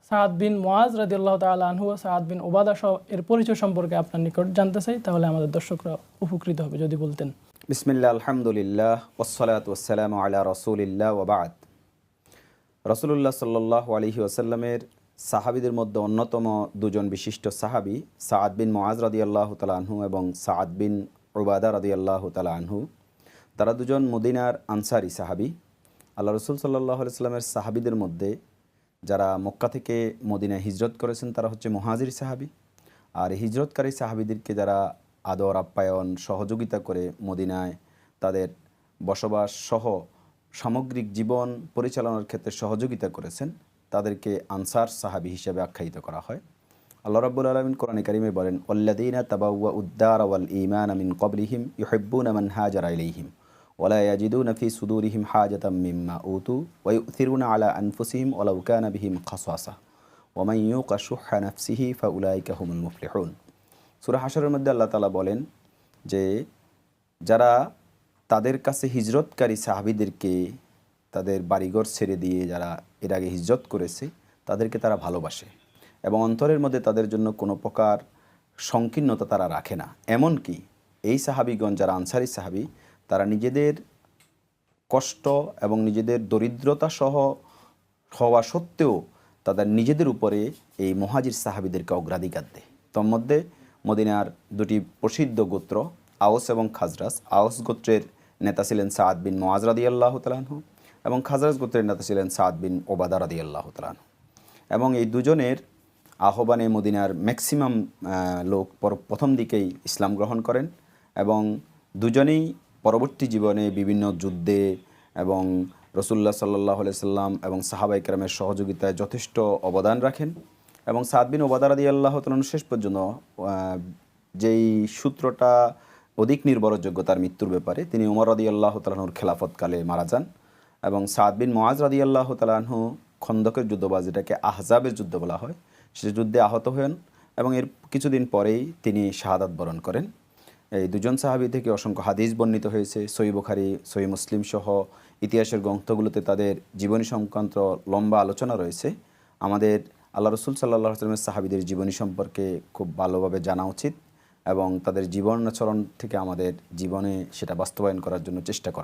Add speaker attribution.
Speaker 1: সাদ বিন মুআজ রাদিয়াল্লাহু তাআলা আনহু ও সাদ বিন উবাদা সহ এর পরিচয় সম্পর্কে আপনার নিকট জানতে চাই, তাহলে আমাদের দর্শকরা উপকৃত হবে যদি বলতেন।
Speaker 2: বিসমিল্লাহ, আলহামদুলিল্লাহ, ওয়াসসালাতু ওয়াসসালামু আলা রাসূলিল্লাহ ওয়া বা'দ। রাসূলুল্লাহ সাল্লাল্লাহু আলাইহি ওয়াসাল্লামের সাহাবীদের মধ্যে অন্যতম দুজন বিশিষ্ট সাহাবী সাদ বিন মুআজ রাদিয়াল্লাহু তাআলা আনহু এবং সাদ বিন উবাদা রাদিয়াল্লাহু তাআলা আনহু। তারা দুজন মদিনার আনসারী সাহাবী। আল্লাহ রাসূল সাল্লাল্লাহু আলাইহি ওয়াসাল্লামের সাহাবীদের মধ্যে যারা মক্কা থেকে মদিনায় হিজরত করেছেন তারা হচ্ছে মুহাজির সাহাবী। আর হিজরতকারী সাহাবীদেরকে যারা আদর আপ্যায়ন সহযোগিতা করে মদিনায় তাদের বসবাস সহ সামগ্রিক জীবন পরিচালনার ক্ষেত্রে সহযোগিতা করেছেন তাদেরকে আনসার সাহাবী হিসেবে আখ্যায়িত করা হয়। আল্লাহ রাব্বুল আলামিন কোরআনে কারিমে বলেন, ওয়াল্লাযীনা তাবাওয়াউদ-দার ওয়াল ঈমানা মিন ক্বাবলিহিম ইউহিব্বুনা মান হাজারা ইলাইহিম ওয়ালা ইয়াজিদুনা ফি সুদুরিহিম হাজাতাম মিম্মা উতু ওয়া ইউথিরুনা আলা আনফুসিহিম ওয়ালাউ কানা বিহিম খাসাসা ওয়া মান ইউকা শুহ্হা নাফসিহি ফাউলাইকা হুমুল মুফলিহুন। সূরা হাশরের মধ্যে আল্লাহ তাআলা বলেন যে যারা তাদের কাছে হিজরতকারী সাহাবীদেরকে তাদের বাড়িঘর ছেড়ে দিয়ে যারা এর আগে হিজরত করেছে তাদেরকে তারা ভালোবাসে এবং অন্তরের মধ্যে তাদের জন্য কোনো প্রকার সংকীর্ণতা তারা রাখে না। এমনকি এই সাহাবীগণ যারা আনসারী সাহাবী তারা নিজেদের কষ্ট এবং নিজেদের দরিদ্রতা সহ হওয়া সত্ত্বেও তাদের নিজেদের উপরে এই মুহাজির সাহাবীদেরকে অগ্রাধিকার দেয়। তন্মধ্যে মদিনার দুটি প্রসিদ্ধ গোত্র আওস এবং খাজরাজ। আওস গোত্রের নেতা ছিলেন সাদ বিন মুআজ রাদিয়াল্লাহু তাআলা আনহু এবং খাজরাজ গোত্রের নেতা ছিলেন সাদ বিন উবাদা রাদিয়াল্লাহু তাআলা আনহু। এবং এই দুজনের আহ্বানে মদিনার ম্যাক্সিমাম লোক প্রথম দিকেই ইসলাম গ্রহণ করেন এবং দুজনেই পরবর্তী জীবনে বিভিন্ন যুদ্ধে এবং রাসূলুল্লাহ সাল্লাল্লাহু আলাইহি সাল্লাম এবং সাহাবায়ে কেরামের সহযোগিতায় যথেষ্ট অবদান রাখেন। এবং সাদ বিন উবাদা রাদিয়াল্লাহু তাআলা শেষ পর্যন্ত যেই সূত্রটা অধিক নির্ভরযোগ্য তার মৃত্যুর ব্যাপারে, তিনি উমর রাদিয়াল্লাহু তাআলা আনহুর খেলাফতকালে মারা যান। এবং সাদ বিন মুআজ রাদিয়াল্লাহু তাআলা আনহু খন্দকের যুদ্ধ বা যেটাকে আহজাবের যুদ্ধ বলা হয় সে যুদ্ধে আহত হন এবং এর কিছুদিন পরেই তিনি শাহাদাত বরণ করেন। এই দুজন সাহাবী থেকে অসংখ্য হাদিস বর্ণিত হয়েছে। সহিহ বুখারী, সহিহ মুসলিম সহ ইতিহাসের গ্রন্থগুলোতে তাদের জীবনী সংক্রান্ত লম্বা আলোচনা রয়েছে। আমাদের আল্লাহ রাসূল সাল্লাল্লাহু আলাইহি ওয়াসাল্লামের সাহাবীদের জীবনী সম্পর্কে খুব ভালোভাবে জানা উচিত এবং তাদের জীবনাচরণ থেকে আমাদের জীবনে সেটা বাস্তবায়ন করার জন্য চেষ্টা করা